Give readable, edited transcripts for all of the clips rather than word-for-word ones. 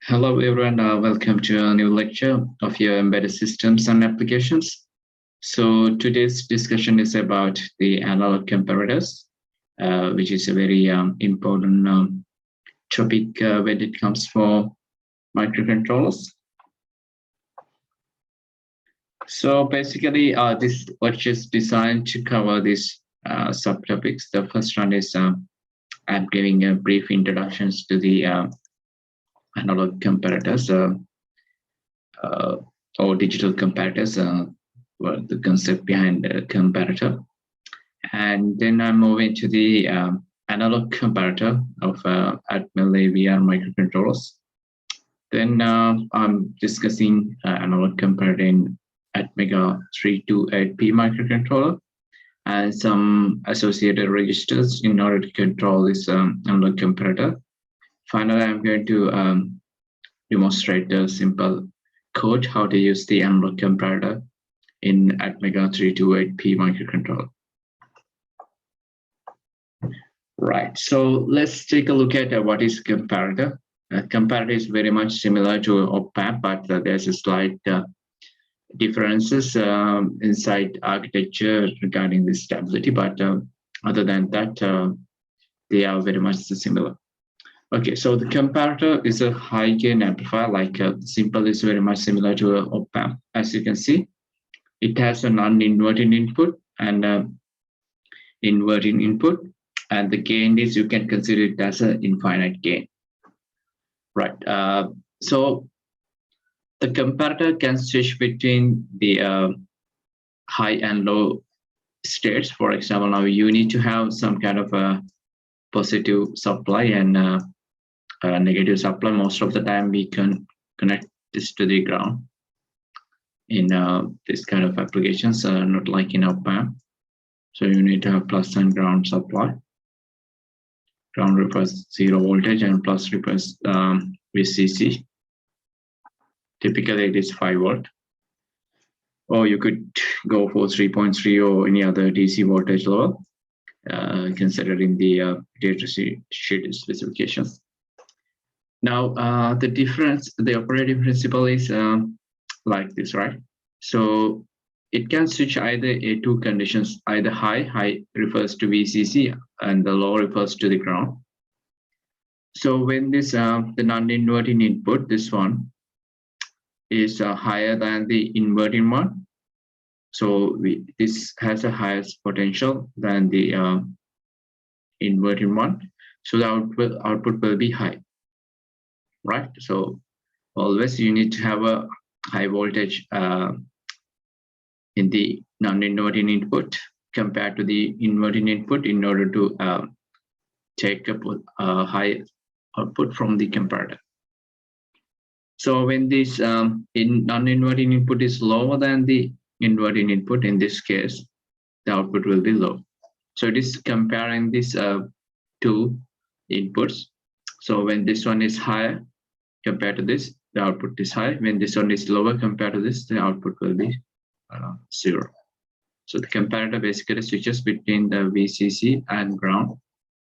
Hello everyone, welcome to a new lecture of your embedded systems and applications. So today's discussion is about the analog comparators, which is a very important topic when it comes for microcontrollers. So basically, this lecture is designed to cover these subtopics. The first one is I'm giving a brief introductions to the analog comparators. Uh, or digital comparators, the concept behind the comparator. And then I move into the analog comparator of Atmel AVR microcontrollers. Then I'm discussing analog comparator in Atmega 328P microcontroller and some associated registers in order to control this analog comparator. Finally, I'm going to demonstrate the simple code how to use the analog comparator in Atmega 328P microcontroller. Right, so let's take a look at what is comparator. Comparator is very much similar to op-amp, but there's a slight differences inside architecture regarding the stability, but other than that, they are very much similar. Okay, so the comparator is a high gain amplifier, like simple is very much similar to an op-amp. As you can see, it has a non-inverting input and inverting input, and the gain is, you can consider it as an infinite gain. Right, so the comparator can switch between the high and low states. For example, now you need to have some kind of a positive supply and negative supply. Most of the time we can connect this to the ground in this kind of applications, not like in op-amp. So you need to have plus and ground supply. Ground refers 0 voltage and plus refers VCC. Typically it is 5 volt. Or you could go for 3.3 or any other DC voltage level, considering the data sheet specifications. Now, the difference, the operating principle is like this, right? So it can switch either two conditions, either high refers to VCC and the low refers to the ground. So when this, the non-inverting input, this one, is higher than the inverting one, so this has a highest potential than the inverting one, so the output will be high. Right, so always you need to have a high voltage in the non-inverting input compared to the inverting input in order to take up a high output from the comparator. So when this non-inverting input is lower than the inverting input, in this case, the output will be low. So it is comparing these two inputs. So when this one is higher compared to this, the output is high. When this one is lower compared to this, the output will be 0. So the comparator basically switches between the VCC and ground,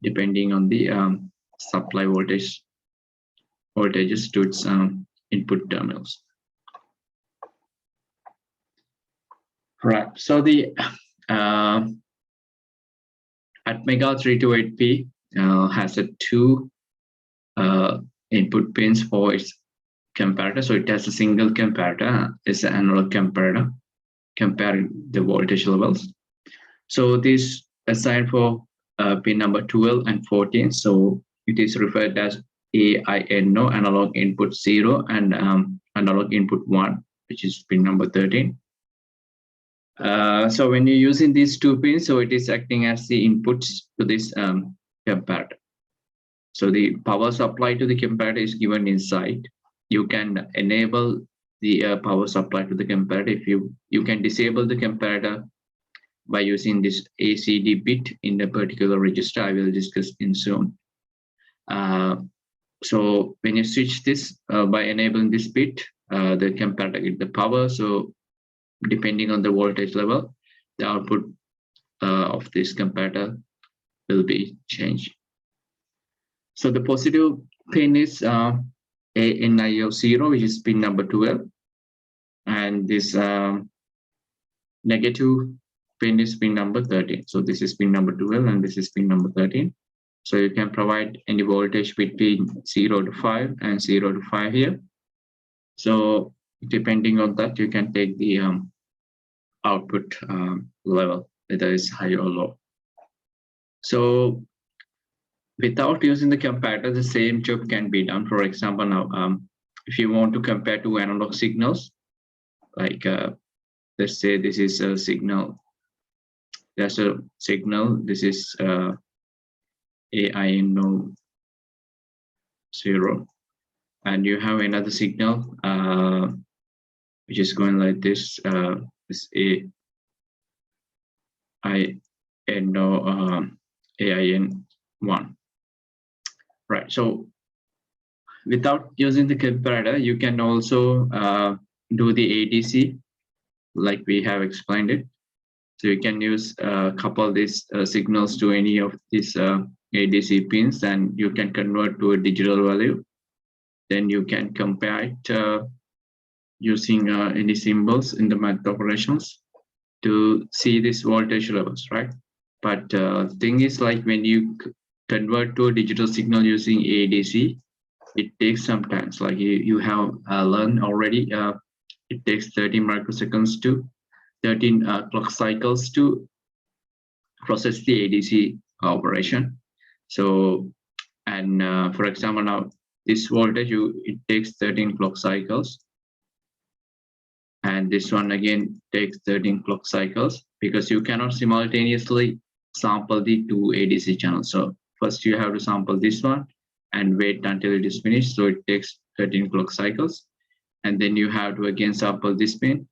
depending on the supply voltages to its input terminals. Right. So the Atmega 328P has a two input pins for its comparator. So it has a single comparator, it's an analog comparator, comparing the voltage levels. So this assigned for pin number 12 and 14. So it is referred as AINO, analog input 0, and analog input 1, which is pin number 13. So when you're using these two pins, so it is acting as the inputs to this comparator. So the power supply to the comparator is given inside. You can enable the power supply to the comparator. If you can disable the comparator by using this ACD bit in a particular register. I will discuss in soon. So when you switch this by enabling this bit, the comparator get the power. So depending on the voltage level, the output of this comparator will be changed. So the positive pin is ANIO0, which is pin number 12, and this negative pin is pin number 13. So this is pin number 12 and this is pin number 13. So you can provide any voltage between 0 to 5 and 0 to 5 here. So depending on that, you can take the output level, whether it's high or low. So without using the comparator, the same job can be done. For example, now if you want to compare two analog signals, like let's say this is a signal, there's a signal, this is AINO 0, and you have another signal which is going like this, this AINO AIN1. Right, so without using the comparator, you can also do the ADC like we have explained it. So you can use couple these signals to any of these ADC pins, and you can convert to a digital value. Then you can compare it using any symbols in the math operations to see these voltage levels, right? But the thing is, like when you convert to a digital signal using ADC, it takes some time. Like you have learned already, it takes 13 microseconds to 13 clock cycles to process the ADC operation. So, and for example, now this voltage, it takes 13 clock cycles. And this one again takes 13 clock cycles, because you cannot simultaneously sample the two ADC channels. So first you have to sample this one and wait until it is finished. So it takes 13 clock cycles. And then you have to again sample this pin,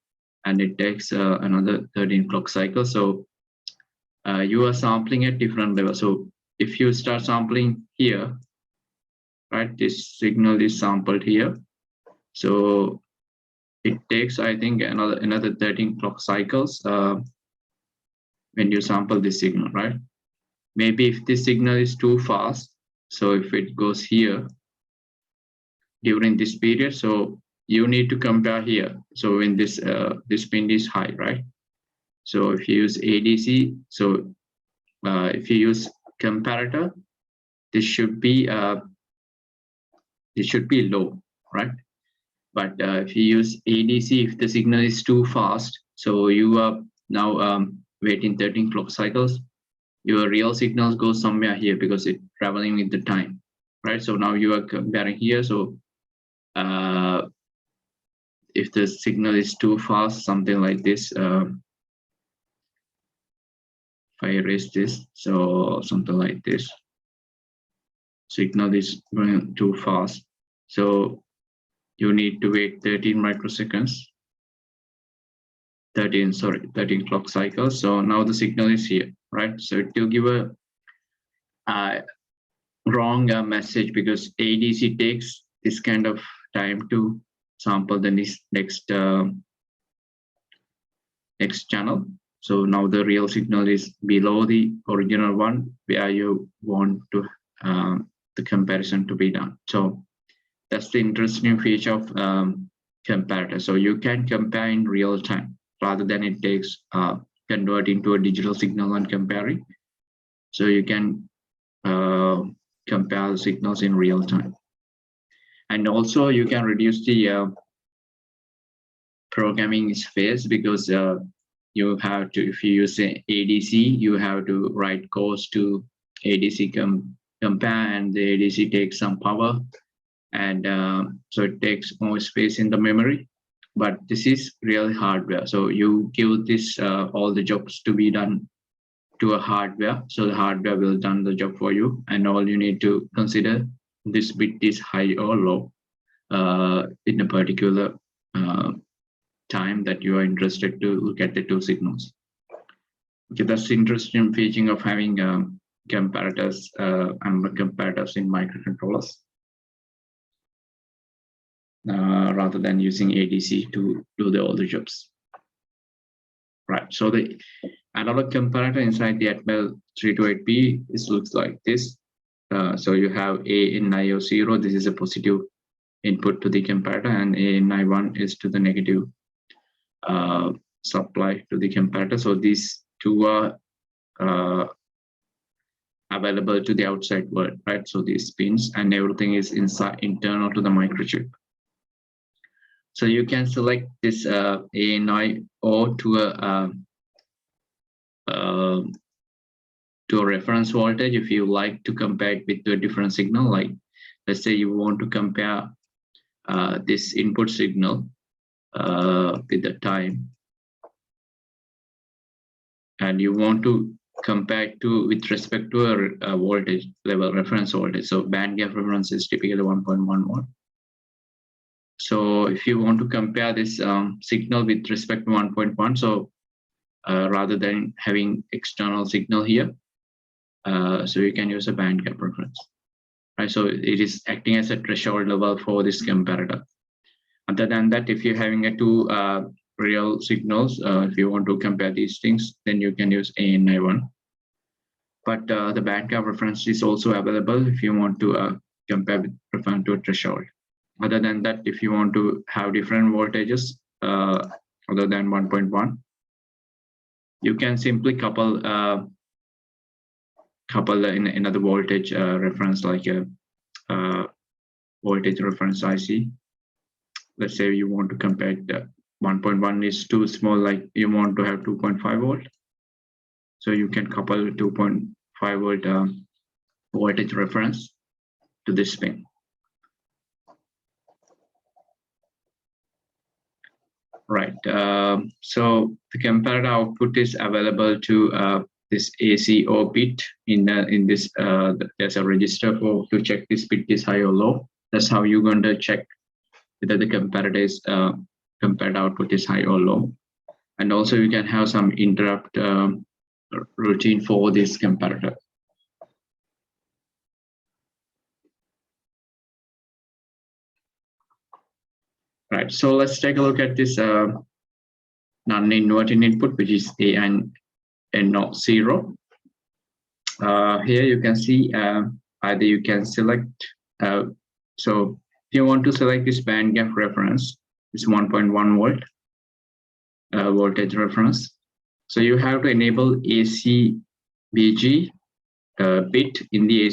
and it takes another 13 clock cycles. So you are sampling at different levels. So if you start sampling here, right, this signal is sampled here. So it takes, I think, another 13 clock cycles when you sample this signal, right? Maybe if this signal is too fast, so if it goes here during this period, so you need to compare here. So when this this pin is high, right? So if you use ADC, so if you use comparator, this should be low, right? But if you use ADC, if the signal is too fast, so you are now waiting 13 clock cycles, your real signals go somewhere here because it's traveling with the time, right? So now you are comparing here. So if the signal is too fast, something like this, if I erase this, so something like this, signal is going too fast. So you need to wait 13 microseconds, 13 clock cycles. So now the signal is here, right? So it will give a wrong message, because ADC takes this kind of time to sample the next channel. So now the real signal is below the original one where you want to the comparison to be done. So that's the interesting feature of comparator. So you can compare in real time rather than it takes convert into a digital signal and comparing. So you can compare the signals in real time. And also you can reduce the programming space, because you have to, if you use ADC, you have to write codes to ADC compare, and the ADC takes some power, and so it takes more space in the memory. But this is really hardware, so you give this all the jobs to be done to a hardware, so the hardware will done the job for you, and all you need to consider this bit is high or low in a particular time that you are interested to look at the two signals. Okay, that's the interesting feature of having comparators and comparators in microcontrollers rather than using ADC to do all the jobs. Right, so the analog comparator inside the Atmel 328P looks like this. So you have ANIO0, this is a positive input to the comparator, and ANI1 is to the negative supply to the comparator. So these two are available to the outside world, right? So these pins and everything is inside internal to the microchip. So you can select this ANI or to a reference voltage if you like to compare it with a different signal. Like, let's say you want to compare this input signal with the time, and you want to compare it to with respect to a voltage level, reference voltage. So band gap reference is typically 1.1 volt. So if you want to compare this signal with respect to 1.1, so rather than having external signal here, so you can use a band gap reference, right? So it is acting as a threshold level for this comparator. Other than that, if you're having a two real signals, if you want to compare these things, then you can use ANI1. But the band gap reference is also available if you want to compare with reference to a threshold. Other than that, if you want to have different voltages other than 1.1, you can simply couple in another voltage reference, like a voltage reference IC. Let's say you want to compare it, 1.1 is too small, like you want to have 2.5 volt. So you can couple 2.5 volt voltage reference to this pin. Right. So the comparator output is available to this ACO bit in this. There's a register to check this bit is high or low. That's how you're going to check whether the comparator is comparator output is high or low. And also you can have some interrupt routine for this comparator. Right, so let's take a look at this non-inverting input, which is A and not 0. Here you can see either you can select, so if you want to select this band gap reference, it's 1.1 volt voltage reference. So you have to enable ACBG bit in the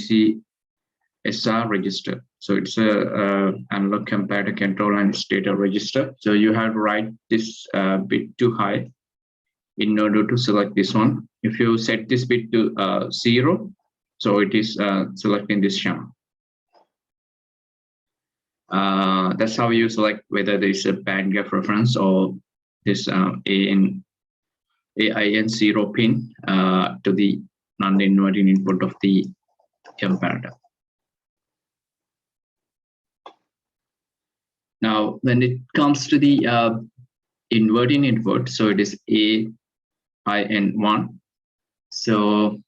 ACSR register. So it's a analog comparator control and stator register. So you have to write this bit to high in order to select this one. If you set this bit to 0, so it is selecting this channel. That's how you select whether there is a band gap reference or this AIN 0 pin to the non-inverting input of the comparator. Now, when it comes to the inverting input, so it is AIN1. So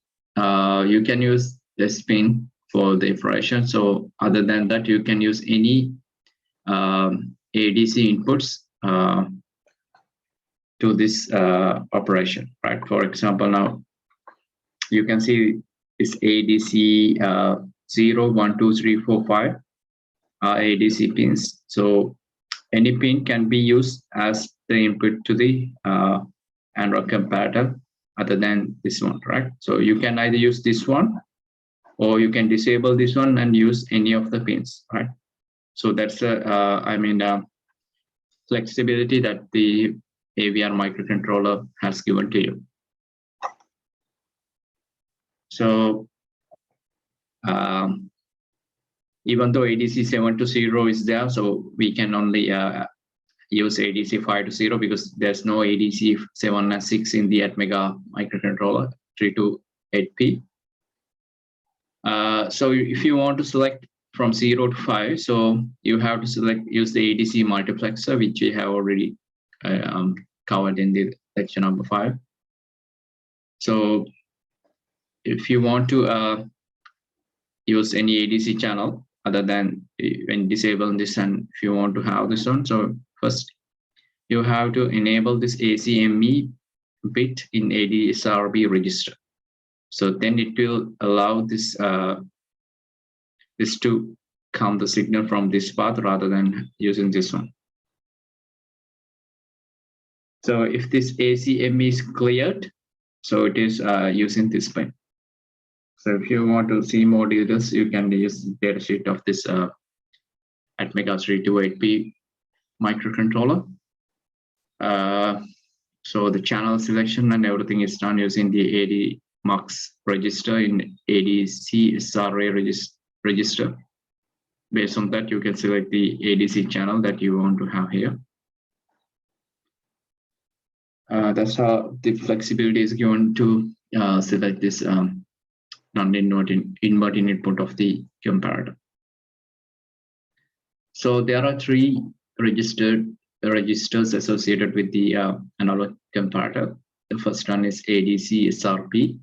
you can use this pin for the operation. So other than that, you can use any ADC inputs to this operation, right? For example, now you can see this ADC 0, 1, 2, 3, 4, 5 ADC pins. So any pin can be used as the input to the analog comparator other than this one, right? So you can either use this one or you can disable this one and use any of the pins, right? So that's flexibility that the AVR microcontroller has given to you. So even though ADC 7 to 0 is there, so we can only use ADC 5 to 0 because there's no ADC 7 and 6 in the Atmega microcontroller 3 to 8P. So if you want to select from 0 to 5, so you have to use the ADC multiplexer, which we have already covered in the lecture number 5. So if you want to use any ADC channel other than when disable this, and if you want to have this one, so first you have to enable this ACME bit in ADSRB register. So then it will allow this this to count the signal from this path rather than using this one. So if this ACM is cleared, so it is using this pin. So if you want to see more details, you can use the datasheet of this Atmega 328P microcontroller. So the channel selection and everything is done using the AD MUX register in ADC SRA register. Based on that, you can select the ADC channel that you want to have here. That's how the flexibility is given to select this non-inverting input of the comparator. So there are three registers associated with the analog comparator. The first one is ADC SRP,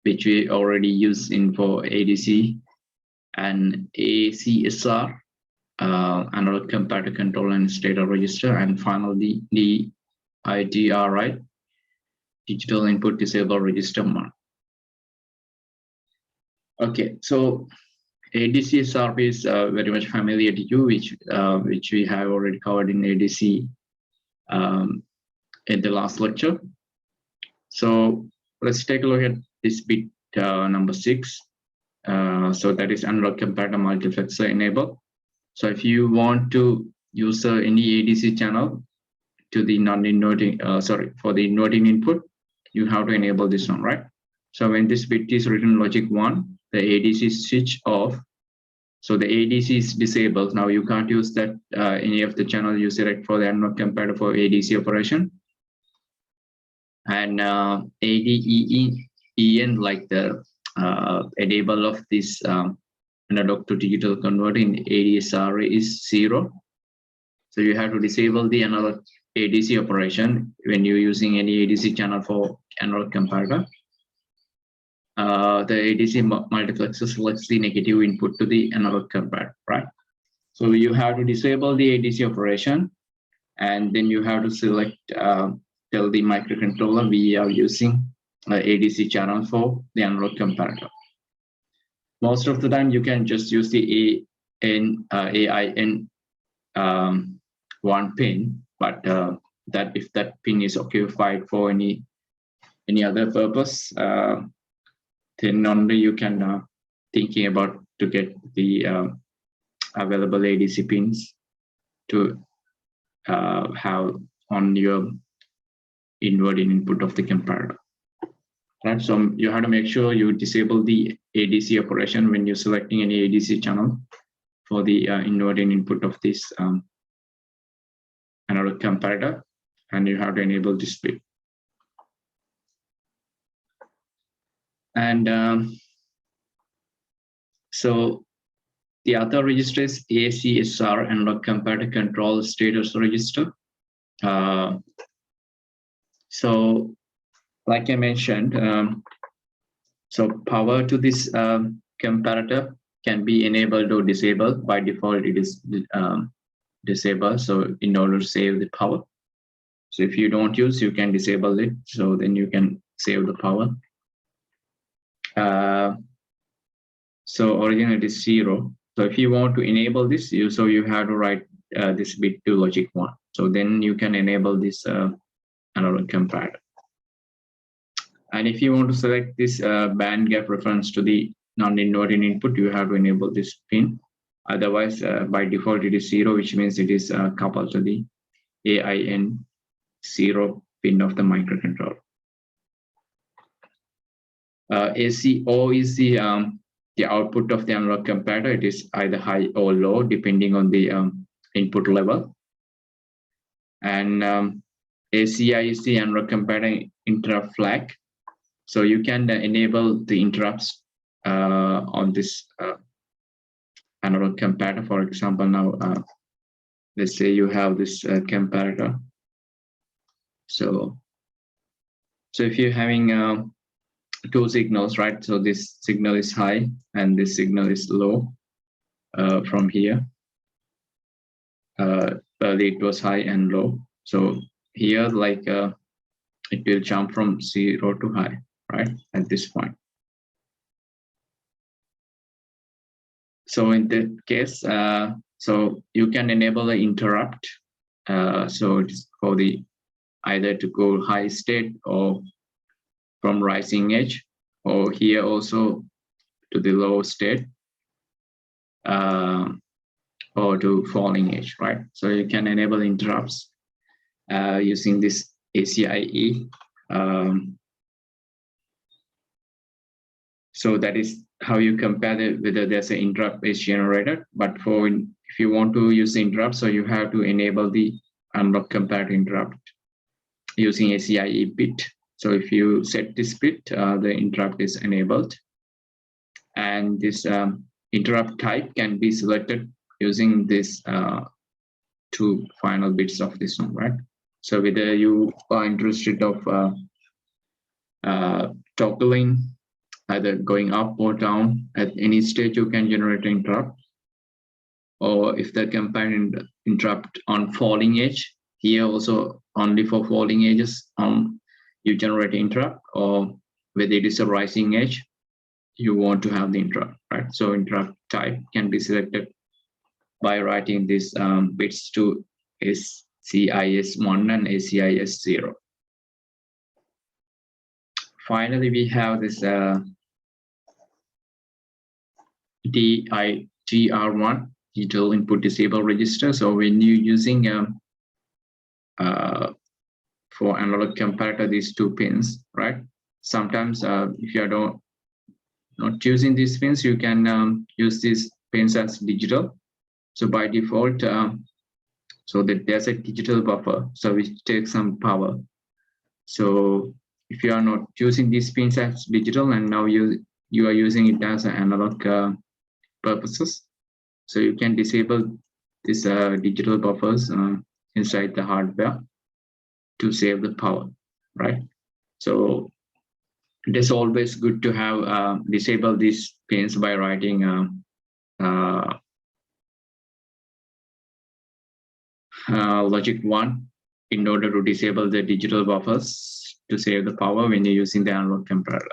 which we already use in for ADC, and ACSR, analog comparator control and stator register, and finally the IDRI, digital input disable register 1. Okay, so ADC SRP is very much familiar to you, which we have already covered in ADC in the last lecture. So let's take a look at this bit number 6. So that is analog comparator multiplexer enable. So if you want to use any ADC channel to the non-inverting, for the inverting input, you have to enable this one, right? So when this bit is written logic 1, the ADC switch off. So the ADC is disabled. Now you can't use that any of the channel you select for the analog comparator for ADC operation. And ADEN, like the enable of this analog to digital converter in ADSR is 0. So you have to disable the analog ADC operation when you're using any ADC channel for analog comparator. The ADC multiplexer selects the negative input to the analog comparator, right? So you have to disable the ADC operation, and then you have to select, tell the microcontroller we are using ADC channel for the analog comparator. Most of the time, you can just use the AIN 1 pin, but that if that pin is occupied for any other purpose, then only you can thinking about to get the available ADC pins to have on your inverting input of the comparator. Right, so you have to make sure you disable the ADC operation when you're selecting any ADC channel for the inverting input of this analog comparator, and you have to enable this bit. And so the other register is ACSR, analog comparator control status register. So like I mentioned, so power to this comparator can be enabled or disabled. By default, it is disabled. So in order to save the power, so if you don't use, you can disable it. So then you can save the power. So origin it is 0. So if you want to enable this, you have to write this bit to logic 1. So then you can enable this analog comparator. And if you want to select this band gap reference to the non-inverting input, you have to enable this pin. Otherwise, by default, it is 0, which means it is coupled to the AIN 0 pin of the microcontroller. ACO is the output of the analog comparator. It is either high or low, depending on the input level. And ACI is the analog comparator interrupt flag. So you can enable the interrupts on this analog comparator. For example, now let's say you have this comparator. So if you're having two signals, right? So this signal is high and this signal is low from here. Earlier it was high and low. So here, like it will jump from 0 to high, right? At this point. So in that case, so you can enable the interrupt. So it's for the either to go high state or from rising edge, or here also to the low state, or to falling edge, right? So you can enable interrupts using this ACIE. So that is how you compare whether there's an interrupt is generated. But for if you want to use the interrupt, so you have to enable the unlock comparator interrupt using ACIE bit. So if you set this bit, the interrupt is enabled. And this interrupt type can be selected using this two final bits of this one, right? So whether you are interested of toggling, either going up or down, at any stage you can generate an interrupt. Or if the comparator interrupt on falling edge, here also only for falling edges, you generate interrupt, or whether it is a rising edge, you want to have the interrupt, right? So interrupt type can be selected by writing these bits to ACIS1 and ACIS0. Finally, we have this DITR1, digital input disable register. So when you're using for analog comparator these two pins, right? Sometimes if you not using these pins, you can use these pins as digital. So by default, so that there's a digital buffer, so which takes some power. So if you are not using these pins as digital and now you are using it as an analog purposes, so you can disable this digital buffers inside the hardware to save the power, right? So it is always good to have disable these pins by writing logic 1 in order to disable the digital buffers to save the power when you're using the analog comparator.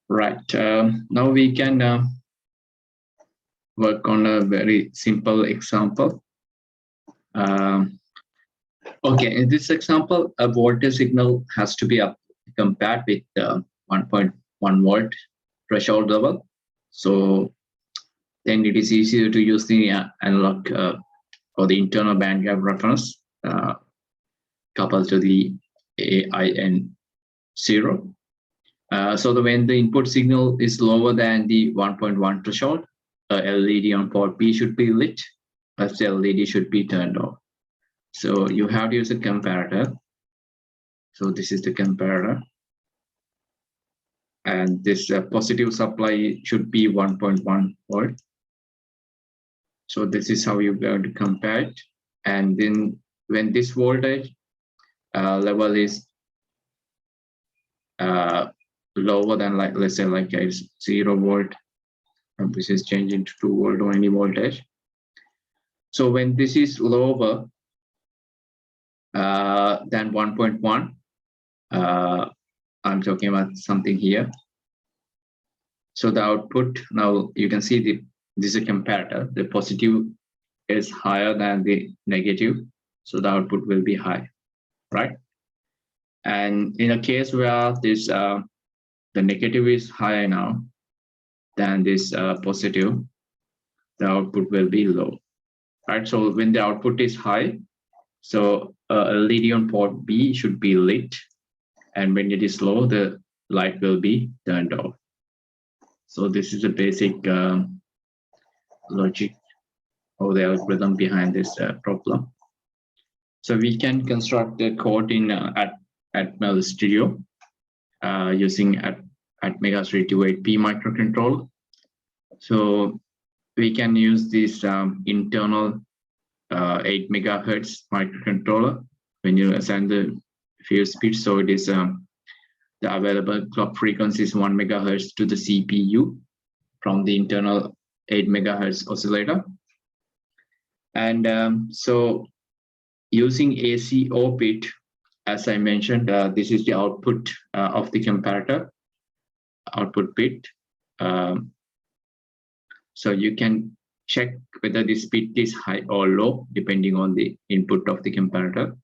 Right, now we can work on a very simple example. Okay, in this example, a voltage signal has to be compared with 1.1 volt threshold level. So then it is easier to use the analog or the internal band gap reference coupled to the AIN0. So when the input signal is lower than the 1.1 threshold, LED on port B should be lit, as the LED should be turned off. So you have to use a comparator. So this is the comparator. And this positive supply should be 1.1 volt. So this is how you're going to compare it. And then when this voltage level is lower than, like, let's say like it's 0 volt, and this is changing to 2 volt or any voltage. So when this is lower than 1.1, I'm talking about something here. So the output, now you can see this is a comparator. The positive is higher than the negative, so the output will be high, right? And in a case where this the negative is higher now than this positive, the output will be low, right? So when the output is high, so a LED on port B should be lit, and when it is low, the light will be turned off. So this is a basic logic or the algorithm behind this problem. So we can construct the code in Atmel Studio using Atmega 328P microcontroller. So we can use this internal 8 megahertz microcontroller when you assign the field speed. So it is the available clock frequency is 1 megahertz to the CPU from the internal 8 megahertz oscillator. And so using ACO bit as I mentioned, this is the output of the comparator, output bit. So you can check whether this bit is high or low, depending on the input of the comparator.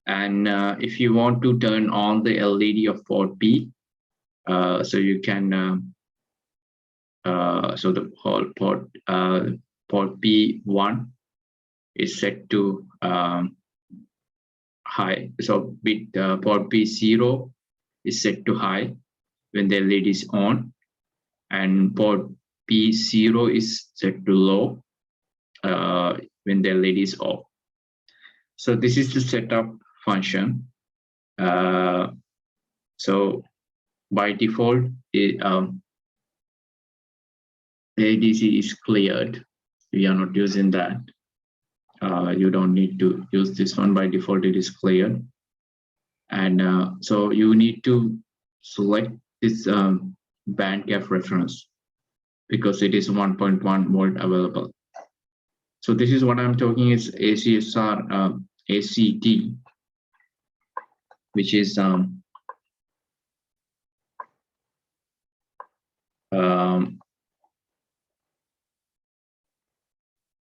And if you want to turn on the LED of port B, so you can, so the whole port P1 is set to high. So bit port P0 is set to high when the LED is on, and port P0 is set to low when the LED is off. So this is the setup function. So by default, ADC is cleared. We are not using that. You don't need to use this one. By default, it is cleared. And so you need to select this band gap reference because it is 1.1 volt available. So this is what I'm talking is ACSR ACT, which is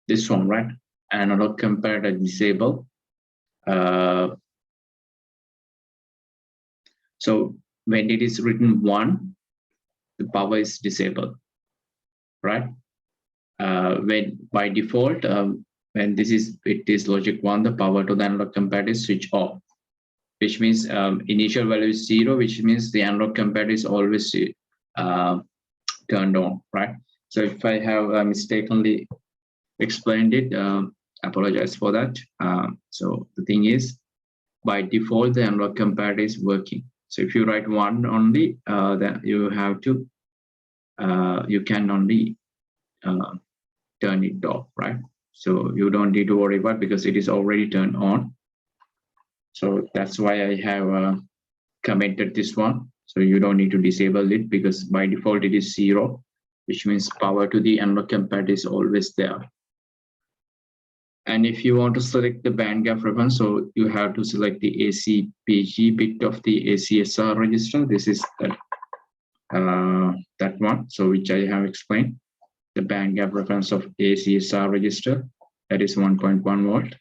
this one, right? Analog comparator disable. So when it is written 1, the power is disabled, right? When by default, when it is logic 1, the power to the analog comparator is switch off, which means initial value is 0, which means the analog comparator is always turned on, right? So if I have mistakenly explained it, apologize for that. So the thing is, by default, the analog comparator is working. So if you write 1 only, then you have to, you can only turn it off, right? So you don't need to worry about because it is already turned on. So that's why I have commented this one. So you don't need to disable it because by default it is 0, which means power to the analog comparator is always there. And if you want to select the band gap reference, so you have to select the ACPG bit of the ACSR register. This is that one, so which I have explained. The band gap reference of ACSR register, that is 1.1 volt.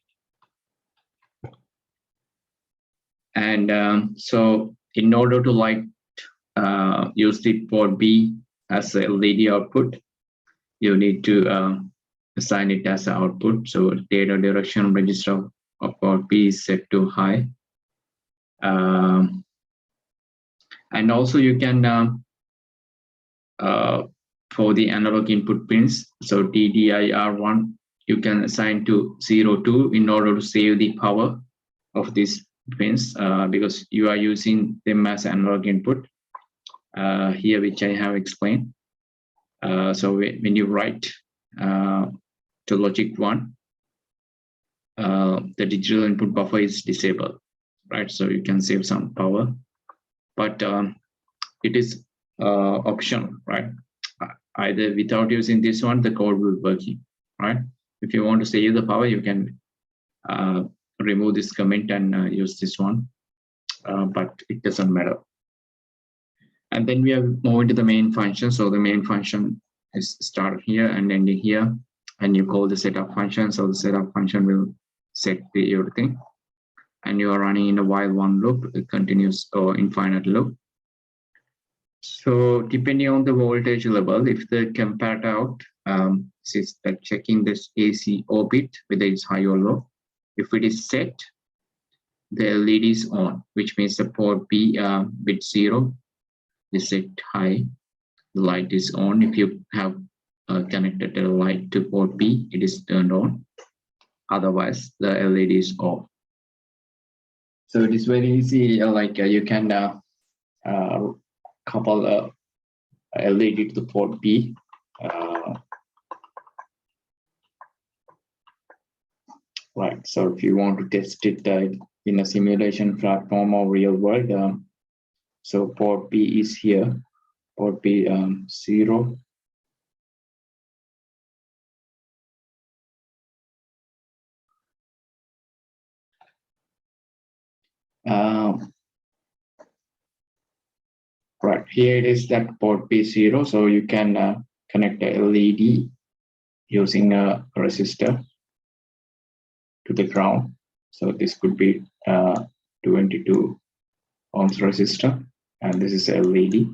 And so in order to use the port B as a LED output, you need to assign it as an output. So data direction register of port B is set to high. And also you can, for the analog input pins, so DDIR1, you can assign to 02 in order to save the power of these pins because you are using them as analog input here, which I have explained. So when you write to logic 1, the digital input buffer is disabled, right? So you can save some power, but it is optional, right? Either without using this one, the code will work, right? If you want to save the power, you can remove this comment and use this one, but it doesn't matter. And then we are moving to the main function. So the main function is started here and ending here, and you call the setup function. So the setup function will set the everything, and you are running in a while one loop, it continues or infinite loop. So depending on the voltage level, if the comparator out is checking this ACO bit, whether it's high or low. If it is set, the LED is on, which means the port B bit 0 is set high. The light is on. If you have connected a light to port B, it is turned on. Otherwise, the LED is off. So it is very easy. You can couple a LED to the port B. Right. So if you want to test it in a simulation platform or real world, so port B is here. Port B 0. Right, here it is that port P0, so you can connect a LED using a resistor to the ground. So this could be 22 ohms resistor, and this is a LED.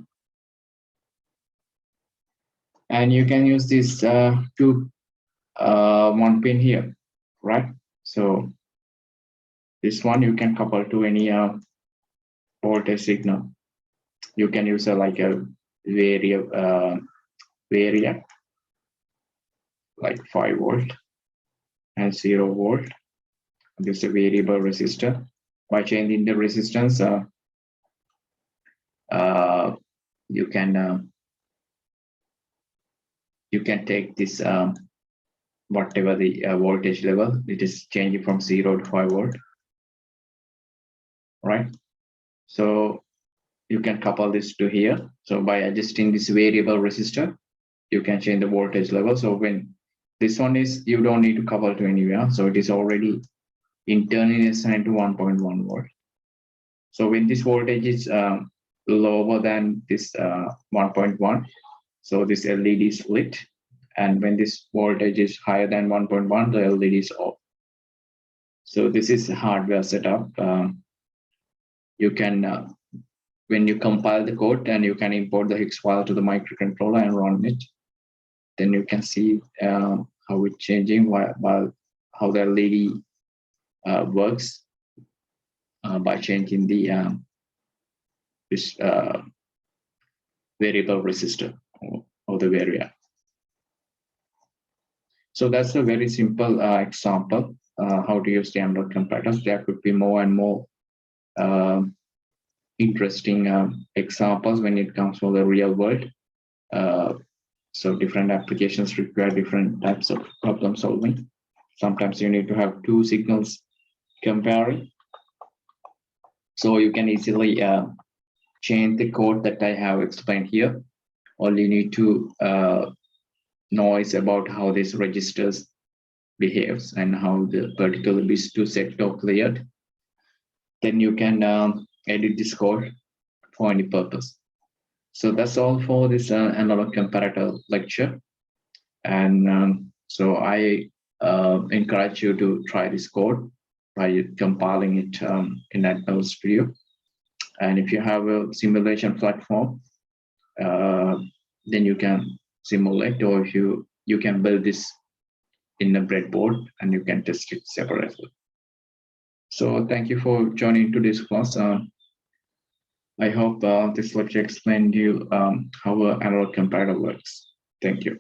And you can use this one pin here, right? So this one you can couple to any voltage signal. You can use like a variable like 5 volt and 0 volt. This is a variable resistor. By changing the resistance, you can take this whatever the voltage level, it is changing from 0 to 5 volt, right? So you can couple this to here. So by adjusting this variable resistor, you can change the voltage level. So when this one is, you don't need to couple to anywhere. So it is already internally assigned to 1.1 volt. So when this voltage is lower than this 1.1, so this LED is lit. And when this voltage is higher than 1.1, the LED is off. So this is a hardware setup. You can, when you compile the code, and you can import the hex file to the microcontroller and run it. Then you can see how it's changing, how the LED works by changing the this variable resistor or the variable. So that's a very simple example how to use the analog comparators. There could be more and more interesting examples when it comes to the real world. So different applications require different types of problem solving. Sometimes you need to have two signals comparing. So you can easily change the code that I have explained here. All you need to know is about how this registers behaves and how the particular bits to set are cleared. Then you can edit this code for any purpose. So that's all for this analog comparator lecture. And so I encourage you to try this code by compiling it in Admiral Studio. And if you have a simulation platform, then you can simulate, or if you can build this in a breadboard and you can test it separately. So thank you for joining today's class. I hope this lecture explained you how an analog comparator works. Thank you.